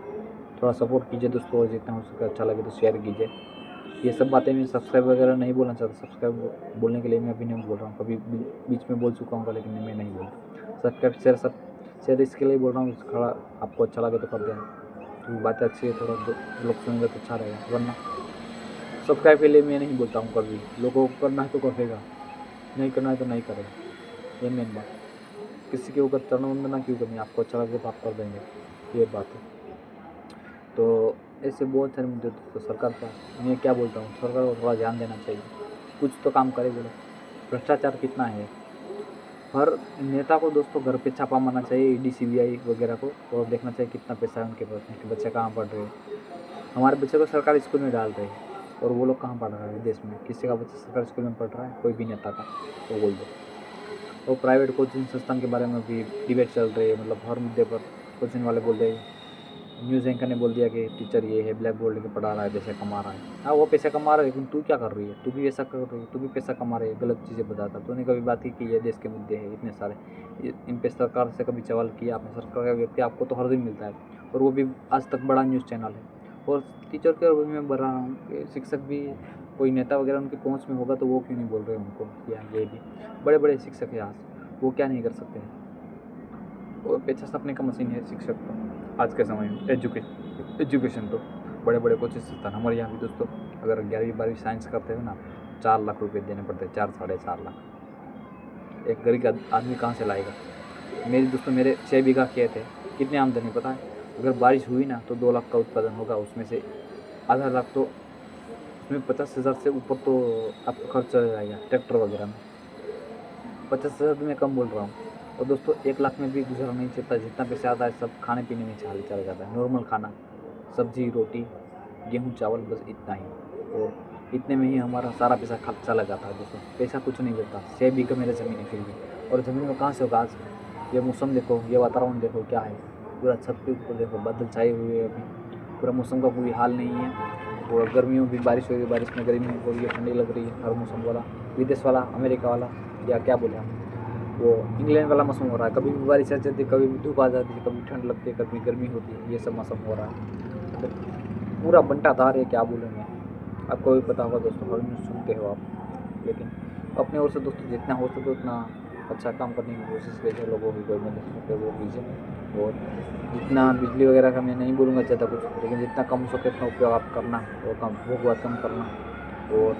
[SPEAKER 1] थोड़ा सपोर्ट कीजिए दोस्तों, और जितना हो सके अच्छा लगे तो शेयर कीजिए। ये सब बातें मैं सब्सक्राइब वगैरह नहीं बोलना चाहता, सब्सक्राइब बोलने के लिए मैं अभी नहीं बोल रहा हूँ, कभी बीच में बोल चुका हूँ, लेकिन मैं नहीं बोलता। सब्सक्राइब शेयर सब शेयर इसके लिए बोल रहा हूँ, थोड़ा आपको अच्छा लगे तो कर देना, क्योंकि बातें अच्छी है, थोड़ा लोग सुनेंगे तो अच्छा रहेगा। वरना सब्सक्राइब के लिए मैं नहीं बोलता हूँ कभी, लोगों को करना है तो करेगा, नहीं करना है तो नहीं करेगा, ये मेन बात। किसी के ऊपर चढ़ना ना क्यों करनी, आपको अच्छा लगे तो आप कर देंगे, ये बात है। तो ऐसे बहुत सारे मुद्दे तो सरकार का, मैं क्या बोलता हूँ, सरकार को थोड़ा ध्यान देना चाहिए, कुछ तो काम करे बोलो। भ्रष्टाचार कितना है, हर नेता को दोस्तों घर पे छापा मारना चाहिए, ईडी सीबीआई वगैरह को, और देखना चाहिए कितना पैसा है उनके पास, उनके बच्चे कहाँ पढ़ रहे हैं। हमारे बच्चे को सरकारी स्कूल में डाल रहे हैं, और वो लोग कहाँ पढ़ रहे हैं विदेश में। किसी का बच्चा सरकारी स्कूल में पढ़ रहा है, कोई भी नेता का, तो बोल दो। और प्राइवेट कोचिंग संस्थान के बारे में भी डिबेट चल रही है, मतलब हर मुद्दे पर कोचिंग वाले बोल रहे हैं। न्यूज़ एंकर ने बोल दिया कि टीचर ये है, ब्लैक बोर्ड लेके पढ़ा रहा है, पैसे कमा रहा है। हाँ वो पैसे कमा रहा है, लेकिन तू क्या कर रही है? तू भी ऐसा कर रही है, तू भी पैसा कमा रही है, गलत चीज़ें बताता। तूने कभी बात की कि ये देश के मुद्दे हैं इतने सारे, इन पे सरकार से कभी सवाल किया आपने? सरकार का व्यक्ति आपको तो हर दिन मिलता है, और वो भी आज तक बड़ा न्यूज़ चैनल है। और टीचर के और भी मैं बढ़ रहा हूँ, शिक्षक भी, कोई नेता वगैरह उनकी पहुँच में होगा तो वो क्यों नहीं बोल रहे उनको, या ये भी बड़े बड़े शिक्षक हैं आज, वो क्या नहीं कर सकते हैं? और पैसा छापने का मशीन है शिक्षक तो आज के समय में। एजुकेशन तो बड़े बड़े कोचिंग संस्थान, हमारे यहाँ भी दोस्तों, अगर 11वीं 12वीं साइंस करते हो ना, 4 लाख रुपए देने पड़ते हैं, 4 साढ़े 4 लाख। एक गरीब आदमी कहाँ से लाएगा? मेरे दोस्तों, मेरे 6 बीघा खेत है, कितनी आमदनी पता है? अगर बारिश हुई ना तो 2 लाख का उत्पादन होगा, उसमें से आधा लाख तो, उसमें 50,000 से ऊपर तो आपका खर्च चला जाएगा ट्रैक्टर वगैरह में। 50,000 तो मैं कम बोल रहा हूँ। और दोस्तों 1 लाख में भी गुजारा नहीं चलता, जितना पैसा आता है सब खाने पीने में चला जाता है, नॉर्मल खाना, सब्जी रोटी गेहूँ चावल, बस इतना ही। और इतने में ही हमारा सारा पैसा चला जाता है दोस्तों, पैसा कुछ नहीं बचता। 6 बीघा मेरे ज़मीन है फिर भी, और ज़मीन में कहाँ से होगा आज? ये मौसम देखो, ये वातावरण देखो क्या है, पूरा छत के ऊपर देखो बादल छाए हुए हैं, अभी पूरा मौसम का कोई हाल नहीं है। और गर्मियों भी बारिश हो रही है, बारिश में गर्मी हो रही है, ठंडी लग रही है, हर मौसम वाला, विदेश वाला, अमेरिका वाला, या क्या बोले हम, वो इंग्लैंड वाला मौसम हो रहा है। कभी भी बारिश आ जाती है, कभी भी धूप आ जाती है, कभी ठंड लगती है, कभी गर्मी होती है, ये सब मौसम हो रहा है। मतलब पूरा बंटाधार है, क्या बोलूँ मैं, आपको भी पता होगा दोस्तों, हर न्यूज़ सुनते हो आप। लेकिन अपने ओर से दोस्तों जितना हो सके उतना अच्छा काम करने की कोशिश कीजिए, लोगों की कोई मदद करके वो कीजिए। और जितना बिजली वगैरह का मैं नहीं बोलूँगा ज़्यादा कुछ, लेकिन जितना कम हो सके उतना उपयोग आप करना, वो बात कम करना। और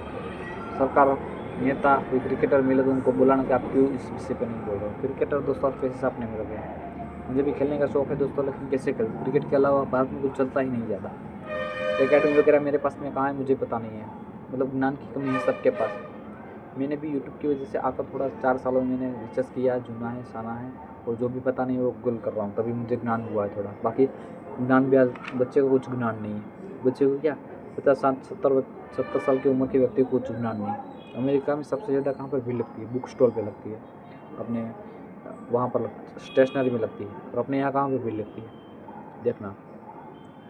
[SPEAKER 1] सरकार नेता कोई क्रिकेटर मिले तो उनको बोलाना कि आप क्यों इस विषय पर नहीं बोल रहे हो। क्रिकेटर दोस्तों आज पैसे अपने में लगे हैं। मुझे भी खेलने का शौक है दोस्तों, लेकिन कैसे खेलूँ, क्रिकेट के अलावा भारत में कुछ चलता ही नहीं ज़्यादा। एकेडमी वगैरह मेरे पास में कहाँ है मुझे पता नहीं है, मतलब ज्ञान की कमी है सबके पास। मैंने भी यूट्यूब की वजह से आकर थोड़ा 4 सालों में मैंने रिसर्च किया, जुना है, साना है, और जो भी पता नहीं वो गूगल कर रहा हूँ, तभी मुझे ज्ञान हुआ है थोड़ा। बाकी ज्ञान भी आज बच्चे को कुछ ज्ञान नहीं है। बच्चे को क्या 50 60 70 साल की उम्र के व्यक्ति को कुछ ज्ञान नहीं है। अमेरिका में सबसे ज़्यादा कहाँ पर भीड़ लगती है, बुक स्टॉल पर लगती है, अपने वहाँ पर स्टेशनरी में लगती है, और अपने यहाँ कहाँ पर भीड़ लगती है देखना,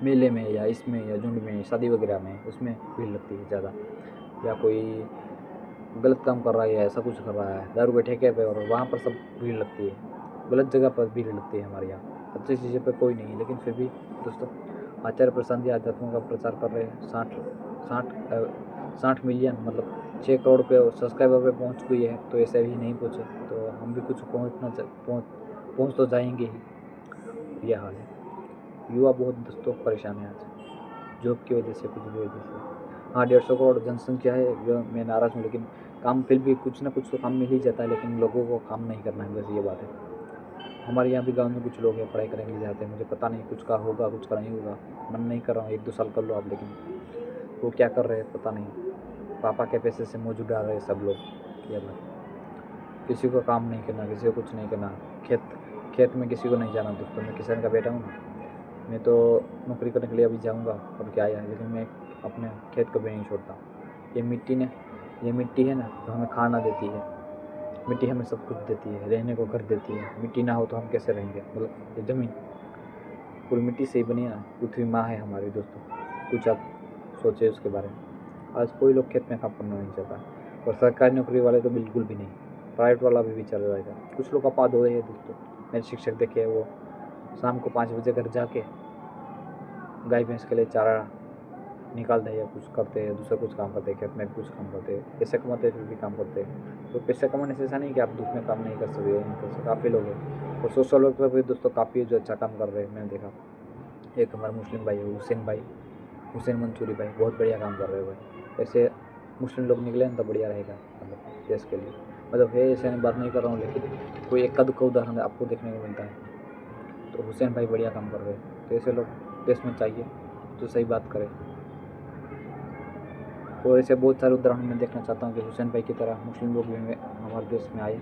[SPEAKER 1] मेले में या इसमें या झुंड में शादी वगैरह में, उसमें भीड़ लगती है ज़्यादा। या कोई गलत काम कर रहा है या ऐसा कुछ कर रहा है दारू के ठेके पे, और वहाँ पर सब भीड़ लगती है। गलत जगह पर भीड़ लगती है हमारे यहाँ, अच्छी चीज़ों पे कोई नहीं है। लेकिन फिर भी दोस्तों आचार्य प्रसाद जी आध्यात्म का प्रचार कर रहे हैं। 60 मिलियन मतलब 6 करोड़ पे सब्सक्राइबर पे पहुँच गई है, तो ऐसे भी नहीं पहुँचे तो हम भी कुछ पहुँच तो जाएंगे ही। यह हाल है। युवा बहुत दोस्तों परेशान है आज, जॉब की वजह से, कुछ भी वजह से। हाँ 150 करोड़ जनसंख्या है, जो मैं नाराज़ हूँ, लेकिन काम फिर भी कुछ ना कुछ तो काम मिल ही जाता है, लेकिन लोगों को काम नहीं करना है, बस ये बात है। हमारे यहाँ भी गांव में कुछ लोग हैं पढ़ाई करने के लिए जाते हैं, मुझे पता नहीं कुछ का होगा कुछ का नहीं होगा, मन नहीं कर रहा हूँ 1-2 साल कर लो आप, लेकिन वो क्या कर रहे हैं पता नहीं। पापा के पैसे से मौज उड़ा रहे सब लोग। ये बात, किसी को काम नहीं करना, किसी को कुछ नहीं करना, खेत में किसी को नहीं जाना दोस्तों। मैं किसान का बेटा हूँ ना, मैं तो नौकरी करने के लिए अभी जाऊँगा, अब क्या आया, लेकिन मैं अपने खेत कभी नहीं छोड़ता। ये मिट्टी है ना जो हमें खाना देती है, मिट्टी हमें सब कुछ देती है, रहने को घर देती है। मिट्टी ना हो तो हम कैसे रहेंगे, मतलब ये ज़मीन पूरी मिट्टी से ही बनी है ना, पृथ्वी माँ है हमारी दोस्तों। कुछ आप सोचे उसके बारे में। आज कोई लोग खेत में काम करना नहीं चाहता, और सरकारी नौकरी वाले तो बिल्कुल भी नहीं, प्राइवेट वाला भी चल जाएगा। कुछ लोग अपा दो है दोस्तों, मेरे शिक्षक देखे वो शाम को 5 बजे घर जाके गाय भैंस के लिए चारा निकालते हैं या कुछ करते हैं, दूसरा कुछ काम करते हैं, खेत में भी कुछ काम करते हैं, पैसे कमाते हैं फिर भी काम करते हैं। तो पैसे कमाने से ऐसा नहीं कि आप धूप में काम नहीं कर सकते, नहीं कर सकते, काफ़ी लोग हैं। और सोशल वर्क पर भी दोस्तों काफ़ी जो अच्छा काम कर रहे हैं, मैंने देखा। एक हमारा मुस्लिम भाई है हुसैन मंसूरी भाई, बहुत बढ़िया काम कर रहे हैं भाई। ऐसे मुस्लिम लोग निकले ना तो बढ़िया रहेगा, मतलब देश के लिए। मतलब है ऐसे मैं बात नहीं कर रहा हूँ, लेकिन कोई इक्का दुक्का उदाहरण आपको देखने को मिलता है। तो हुसैन भाई बढ़िया काम कर रहे हैं, तो ऐसे लोग देश में चाहिए जो सही बात करें। और ऐसे बहुत सारे उदाहरण मैं देखना चाहता हूँ कि हुसैन भाई की तरह मुस्लिम लोग भी हमारे देश में आए,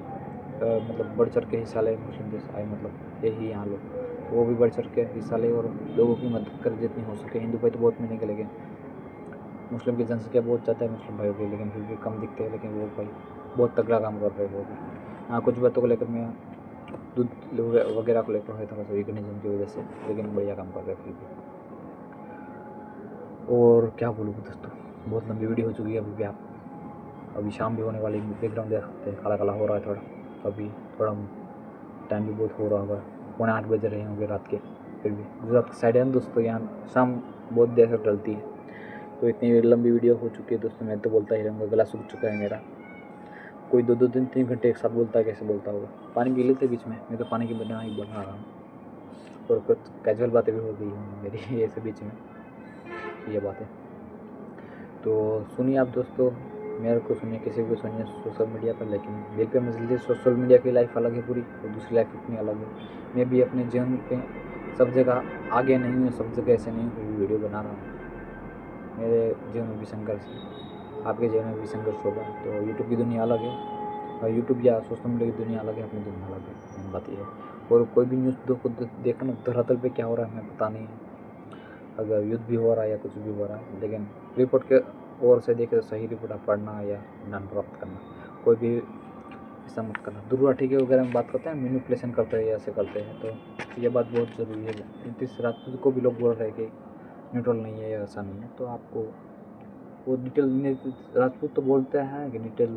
[SPEAKER 1] मतलब बढ़ चढ़ के हिस्सा ले, मुस्लिम देश आए, मतलब यही यहाँ लोग, तो वो भी बढ़ चढ़ के हिस्सा ले और लोगों की मदद कर जितनी हो सके। हिंदू भाई तो बहुत मिलेंगे, लेकिन मुस्लिम की जनसंख्या बहुत ज़्यादा है मुस्लिम भाइयों की, लेकिन फिर भी कम दिखते हैं। लेकिन वो भाई बहुत तगड़ा काम कर रहे हैं वो भी। हाँ कुछ बातों को लेकर मैं दूध वगैरह को लेकर है थोड़ा सा वीकनिज्म की वजह से, लेकिन बढ़िया काम कर रहे हैं फिर भी। और क्या बोलूँ दोस्तों, बहुत लंबी वीडियो हो चुकी है। अभी भी आप, अभी शाम भी होने वाली, बैकग्राउंड देख सकते हैं काला काला हो रहा है थोड़ा, अभी थोड़ा टाइम भी बहुत हो रहा होगा, 7:45 बज रहे होंगे रात के। फिर भी गुजरात की साइड है ना दोस्तों, यहाँ शाम बहुत देर से डलती है। तो इतनी लंबी वीडियो हो चुकी है दोस्तों, मैं तो बोलता ही रहूँगा, गला सूख चुका है मेरा। कोई 2-2 3-3 घंटे एक साथ बोलता है, कैसे बोलता होगा। पानी पी लेते बीच में, मैं तो पानी की बना ही बना रहा हूँ, और कुछ कैजुअल बातें भी हो गई हैं मेरी ऐसे बीच में, ये बात है। तो सुनिए आप दोस्तों, मेरे को सुनिए, किसी को सुनिए सोशल मीडिया पर, लेकिन दिल पे मत लीजिए। सोशल मीडिया की लाइफ अलग है पूरी, और दूसरी लाइफ इतनी अलग है। मैं भी अपने जीवन पे सब जगह आगे नहीं हूँ, सब जगह ऐसे नहीं हूँ, वीडियो बना रहा हूँ। मेरे जीवन में भी संघर्ष है, आपके जीवन में भी संघर्ष होगा। तो यूट्यूब की दुनिया अलग है, और यूट्यूब या सोशल मीडिया की दुनिया अलग है, अपनी दुनिया अलग है, मेन बात ये है। और कोई भी न्यूज़ को देखना, धरातल पे क्या हो रहा है हमें पता नहीं है। अगर युद्ध भी हो रहा है या कुछ भी हो रहा है, लेकिन रिपोर्ट के ओर से देखें तो सही रिपोर्ट आप पढ़ना या ज्ञान प्राप्त करना, कोई भी ऐसा मत करना। दुर्गा के वगैरह में बात करते हैं, मैनिपुलेशन करते हैं या ऐसे करते हैं, तो ये बात बहुत ज़रूरी है। नीतीश राजपूत को भी लोग बोल रहे हैं कि न्यूट्रल नहीं है या ऐसा नहीं है, तो आपको वो डिटेल, राजपूत तो बोलते हैं कि डिटेल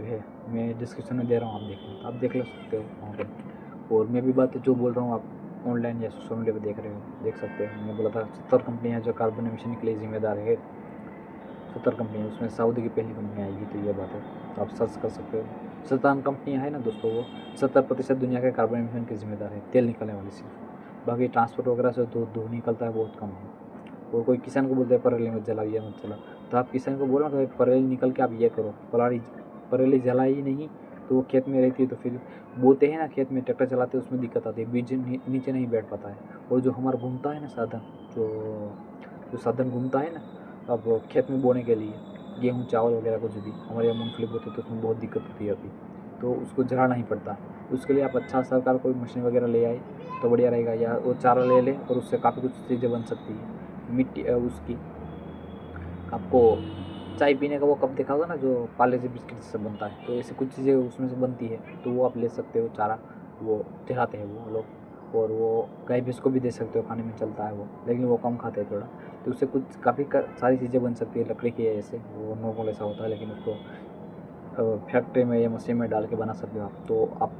[SPEAKER 1] है, मैं डिस्क्रिप्शन में दे रहा हूँ, आप देख लें, आप देख ले सकते हो वहाँ पर। और मैं भी बात जो बोल रहा हूँ आप ऑनलाइन या सोशल मीडिया पर देख रहे हो, देख सकते हैं। मैंने बोला था 70 कंपनियाँ जो कार्बन एमिशन के लिए जिम्मेदार है, 70 कंपनियाँ, उसमें सऊदी की पहली कंपनी आएगी, तो ये बात है, तो आप सर्च कर सकते हो। 57 कंपनियाँ हैं ना दोस्तों, वो 70% दुनिया के कार्बन एमिशन की जिम्मेदार है, तेल निकलने वाली सिर्फ। बाकी ट्रांसपोर्ट वगैरह से धुआं निकलता है बहुत कम है। और कोई किसान को बोलते हैं परेली मत जलाओ, ये मत जलाओ, तो आप किसान को बोलो कि परेली निकल के आप ये करो, परेली जलाई ही नहीं तो वो खेत में रहती है, तो फिर बोते हैं ना खेत में, ट्रैक्टर चलाते हैं, उसमें दिक्कत आती है, बीज नीचे नहीं बैठ पाता है। और जो हमारा घूमता है ना साधन, जो साधन घूमता है ना अब खेत में बोने के लिए गेहूँ चावल वगैरह कुछ भी, हमारे यहाँ मूँगफली बोते तो उसमें बहुत दिक्कत होती है अभी, तो उसको जलाना ही पड़ता है। उसके लिए आप अच्छा सरकार कोई मशीन वगैरह ले आए तो बढ़िया रहेगा, या वो चारा ले ले और उससे काफ़ी कुछ चीज़ें बन सकती है। मिट्टी उसकी आपको चाय पीने का वो कप देखा होगा ना जो पार्ले जी बिस्किट से बनता है, तो ऐसी कुछ चीज़ें उसमें से बनती है, तो वो आप ले सकते हो चारा, वो चढ़ाते हैं वो लोग। और वो गाय भैंस को भी दे सकते हो, खाने में चलता है वो, लेकिन वो कम खाते हैं थोड़ा, तो उससे कुछ काफ़ी सारी चीज़ें बन सकती है लकड़ी की है, ऐसे वो नॉर्मल ऐसा होता है, लेकिन उसको फैक्ट्री में या मशीन में डाल के बना सकते हो आप। तो आप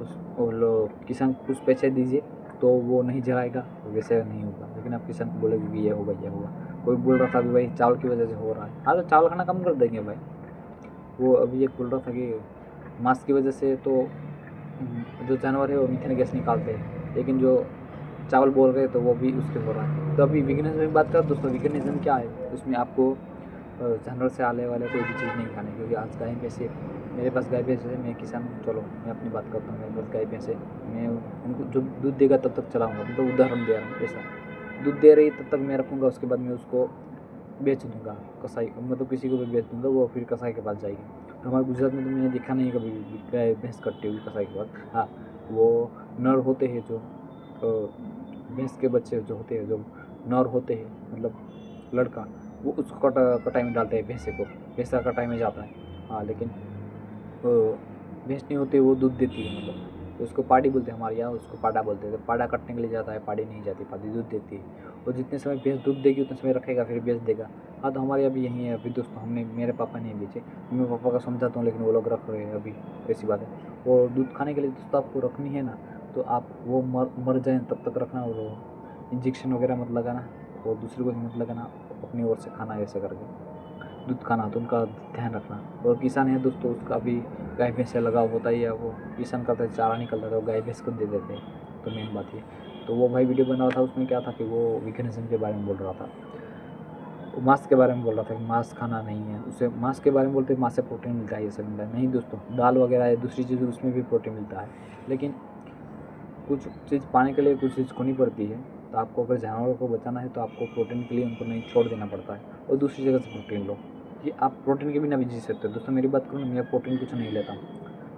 [SPEAKER 1] किसान को कुछ पैसे दीजिए तो वो नहीं जलाएगा, वैसे नहीं होगा। लेकिन आप किसान को बोलोगे कि ये होगा ये होगा, कोई बोल रहा था कि भाई चावल की वजह से हो रहा है, हाँ तो चावल खाना कम कर देंगे भाई। वो अभी एक बोल रहा था कि मांस की वजह से तो जो जानवर है वो मीथेन गैस निकालते हैं, लेकिन जो चावल बोल रहे हैं तो वो भी उसके हो रहा है। तो अभी वीगनिज्म की बात करें दोस्तों, वीगनिज्म क्या है, उसमें आपको जानवर से आने वाले कोई भी चीज़ नहीं खानी, क्योंकि आज गाय भैंसे, मेरे पास गाय भैंस है, मैं किसान हूँ, चलो मैं अपनी बात करता हूँ, मेरे पास गाय भैंस है, मैं उनको जो दूध देगा तब तक चलाऊँगा, मतलब उदाहरण दे रहा हूँ ऐसा, दूध दे रही तब तक मैं रखूँगा, उसके बाद मैं उसको बेच दूँगा कसाई, मतलब किसी को भी बेच दूँगा, वो फिर कसाई के पास जाएगी। तो हमारे गुजरात में तो मैंने देखा नहीं कभी भी गाय भैंस कटती हुई कसाई के पास। हाँ, वो नर होते हैं जो भैंस के बच्चे जो होते हैं, जो नर होते हैं मतलब लड़का, वो उसको कटाई में डालते हैं, भैंसे को, भैंसा कटाई में जाता है। हाँ, लेकिन भैंस नहीं होती, वो दूध देती है, मतलब तो उसको पाड़ी बोलते हैं, हमारे यहाँ उसको पाड़ा बोलते हैं। तो पाड़ा कटने के लिए जाता है, पाड़ी नहीं जाती, पाड़ी दूध देती है, और जितने समय भैंस दूध देगी उतने समय रखेगा, फिर बेच देगा। हाँ, तो हमारे यहाँ भी यही है अभी दोस्तों, हमने, मेरे पापा नहीं बेचे, मैं पापा का समझाता हूँ, लेकिन वो लोग रख रहे हैं अभी, ऐसी बात है। और दूध खाने के लिए दोस्तों आपको रखनी है ना, तो आप वो मर जाए तब तक रखना, और इंजेक्शन वगैरह मत लगाना, और दूसरे को मत लगाना, अपनी ओर से खाना ऐसे करके दूध खाना, तो उनका ध्यान रखना। और किसान है दोस्तों, उसका भी गाय भैंस से लगाव होता ही है, वो किसान करता है, चारा निकलता है तो गाय भैंस को दे देते हैं, तो मेन बात ये। तो वो भाई वीडियो बना रहा था, उसमें क्या था कि वो वीगनिज्म के बारे में बोल रहा था, वो मांस के बारे में बोल रहा था कि मांस खाना नहीं है, उसे मांस के बारे में बोलते मांस से प्रोटीन मिलता है, ये सब मिलता है, नहीं दोस्तों, दाल वगैरह है, दूसरी चीज़ उसमें भी प्रोटीन मिलता है, लेकिन कुछ चीज़ पाने के लिए कुछ चीज़ खोनी पड़ती है। तो आपको अगर जानवरों को बचाना है तो आपको प्रोटीन के लिए उनको नहीं छोड़ देना पड़ता है, और दूसरी जगह से प्रोटीन लो। ये आप प्रोटीन के बिना भी जी सकते हो दोस्तों। मेरी बात करूँ ना, मैं प्रोटीन कुछ नहीं लेता हूँ,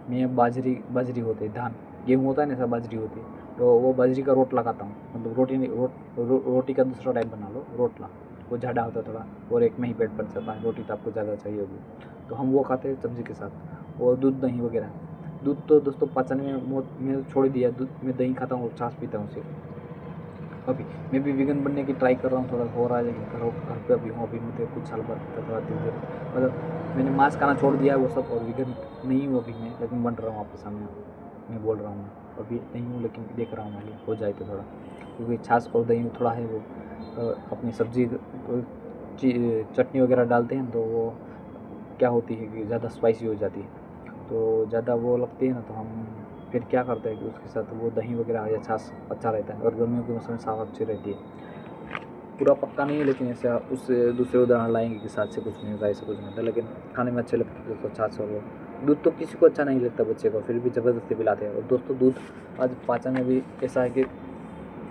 [SPEAKER 1] मैं बाजरी होती है, धान गेहूँ होता है ना, ऐसा बाजरी होती है, तो वो बाजरी का रोट लगाता हूँ, मतलब रोटी नहीं, रोटी का दूसरा टाइप बना लो, रोटला, वो ज़्यादा होता है थोड़ा, और एक में ही पेट भर जाता है, रोटी तो आपको ज़्यादा चाहिए होगी, तो हम वो खाते हैं सब्ज़ी के साथ। और दूध दही वगैरह, दूध तो दोस्तों पचन में मैं छोड़ दिया, दूध मैं दही खाता हूँ और छाछ पीता हूँ सिर्फ। अभी मैं भी वीगन बनने की ट्राई कर रहा हूँ, थोड़ा हो रहा है, लेकिन घर पे अभी हूँ, अभी मुझे कुछ साल बाद थोड़ा धीरे, मतलब मैंने मांस खाना छोड़ दिया है वो सब, और वीगन नहीं हूँ अभी मैं, लेकिन बन रहा हूँ आपके सामने, मैं बोल रहा हूँ अभी नहीं हूँ, लेकिन देख रहा हूँ आगे हो जाए तो थोड़ा, क्योंकि छाछ और दही में थोड़ा है वो अपनी सब्जी चटनी वगैरह डालते हैं तो वो क्या होती है कि ज़्यादा स्पाइसी हो जाती है, तो ज़्यादा वो लगती है ना, तो हम फिर क्या करते हैं कि उसके साथ वो दही वगैरह या छाछ अच्छा रहता है, और गर्मियों के मौसम में साफ अच्छी रहती है। पूरा पक्का नहीं है, लेकिन ऐसा उससे दूसरे उदाहरण लाएंगे कि छाछ से कुछ नहीं होता, ऐसा कुछ नहीं होता, लेकिन खाने में अच्छे लगते हैं दोस्तों छाछ। और दूध तो किसी को अच्छा नहीं लगता बच्चे को, फिर भी ज़बरदस्ती पिलाते हैं। और दोस्तों दूध आज पाचन में भी ऐसा है कि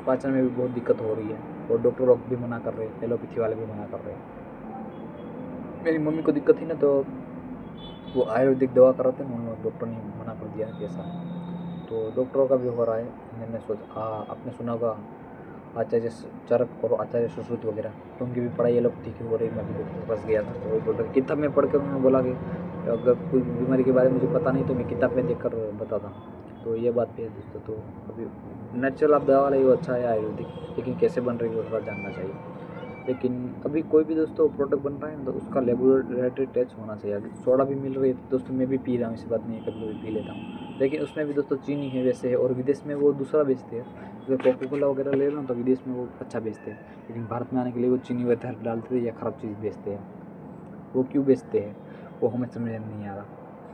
[SPEAKER 1] पाचन में भी बहुत दिक्कत हो रही है, और डॉक्टर लोग भी मना कर रहे हैं, एलोपैथी वाले भी मना कर रहे हैं। मेरी मम्मी को दिक्कत थी ना, तो वो आयुर्वेदिक दवा कराते हैं, उन्होंने डॉक्टर ने मना कर दिया कि ऐसा, तो डॉक्टरों का भी हो रहा है। मैंने सोचा आपने सुना होगा आचार्य चरक और आचार्य सुश्रुत वगैरह, तो उनकी भी पढ़ाई एलोपैथी की हो रही। मैं अभी डॉक्टर के पास गया था, तो डॉक्टर किताब में पढ़ कर उन्होंने बोला कि अगर कोई बीमारी के बारे में मुझे पता नहीं तो मैं किताब में देख कर बताता हूँ। तो ये बात भी है दोस्तों। तो अभी नेचुरल आप दवा वाला वो अच्छा है आयुर्वेदिक, लेकिन कैसे बन रही है वो थोड़ा जानना चाहिए। लेकिन अभी कोई भी दोस्तों प्रोडक्ट बन रहा है तो उसका लेबोरेटरी टेस्ट होना चाहिए। अगर सोडा भी मिल रही है तो दोस्तों मैं भी पी रहा हूँ, ऐसी बात नहीं है, कभी कभी पी लेता हूँ, लेकिन उसमें भी दोस्तों चीनी है वैसे है, और विदेश में वो दूसरा बेचते हैं। अगर कोका कोला वगैरह ले लो तो विदेश में वो अच्छा बेचते हैं, लेकिन भारत में आने के लिए वो चीनी वगैरह डालते हैं या ख़राब चीज़ बेचते हैं। वो क्यों बेचते हैं वो हमें समझ में नहीं आ रहा,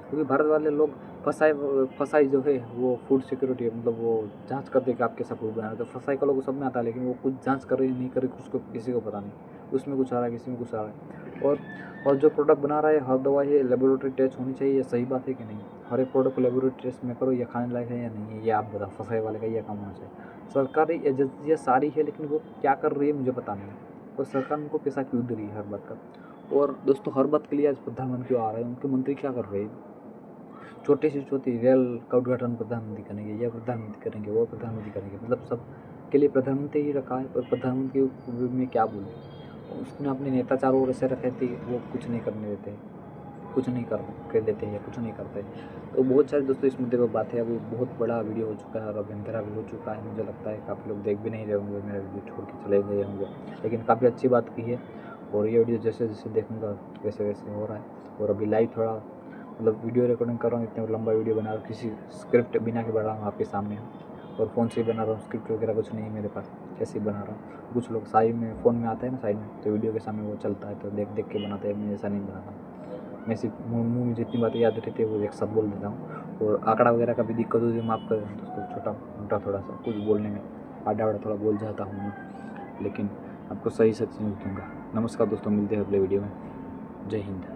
[SPEAKER 1] क्योंकि भारत वाले लोग फसाई जो है वो फूड सिक्योरिटी, मतलब वो जांच करते हैं कि आप कैसा फूड बना रहे हो। तो फसाई का लोग सब में आता है, लेकिन वो कुछ जांच कर रही है नहीं कर रही, उसको किसी को पता नहीं, उसमें कुछ आ रहा है किसी में कुछ आ रहा है। और और जो प्रोडक्ट बना रहा है हर दवाई है लेबोरेटरी टेस्ट होनी चाहिए, ये सही बात है कि नहीं? हर एक प्रोडक्ट को लेबोरेटरी टेस्ट में करो, ये खाने लायक है या नहीं है, ये आप बताओ। फंसाई वाले का ये काम होना चाहिए। सरकारी एजेंसियाँ सारी है लेकिन वो क्या कर रही है मुझे पता नहीं है, और सरकार उनको पैसा क्यों दे रही है हर बात का। और दोस्तों हर बात के लिए आज प्रधानमंत्री आ रहे हैं, उनके मंत्री क्या कर रहे हैं? छोटी से छोटी रेल का उद्घाटन प्रधानमंत्री करेंगे, यह प्रधानमंत्री करेंगे, वो प्रधानमंत्री करेंगे, मतलब सब के लिए प्रधानमंत्री ही रखा है। पर प्रधानमंत्री में क्या बोलूँ, उसने अपने नेता चारों ओर ऐसे रखे थे वो कुछ नहीं करने देते, कुछ नहीं कर देते हैं या कुछ नहीं करते। तो बहुत सारे दोस्तों इस मुद्दे पर बात है। अभी बहुत बड़ा वीडियो हो चुका है और अब अंधेरा भी हो चुका है, मुझे लगता है काफ़ी लोग देख भी नहीं रहे होंगे, मेरा वीडियो छोड़ के चले गए होंगे, लेकिन काफ़ी अच्छी बात की है। और ये वीडियो जैसे जैसे देखूँगा वैसे वैसे हो रहा है। और अभी लाइव थोड़ा मतलब वीडियो रिकॉर्डिंग कर रहा हूँ, इतना लंबा वीडियो बना रहा हूँ, किसी स्क्रिप्ट बिना के बना रहा हूँ आपके सामने, और फ़ोन से ही बना रहा हूँ, स्क्रिप्ट वगैरह कुछ नहीं है मेरे पास, कैसे ही बना रहा हूँ। कुछ लोग साइड में फ़ोन में आता है ना साइड में, तो वीडियो के सामने वो चलता है तो देख देख के बनाते हैं, मैं ऐसा नहीं बनाता। मैं सिर्फ मुँह में जितनी बातें याद रहती है वो एक साथ बोल देता हूँ। और आंकड़ा वगैरह का भी दिक्कत हो तो माफ़ कर दें दोस्तों, छोटा मोटा थोड़ा सा कुछ बोलने में आड़ा आड़ा थोड़ा बोल जाता हूँ मैं, लेकिन आपको सही सच न्यूज़ दूँगा। नमस्कार दोस्तों, मिलते हैं अगले वीडियो में। जय हिंद।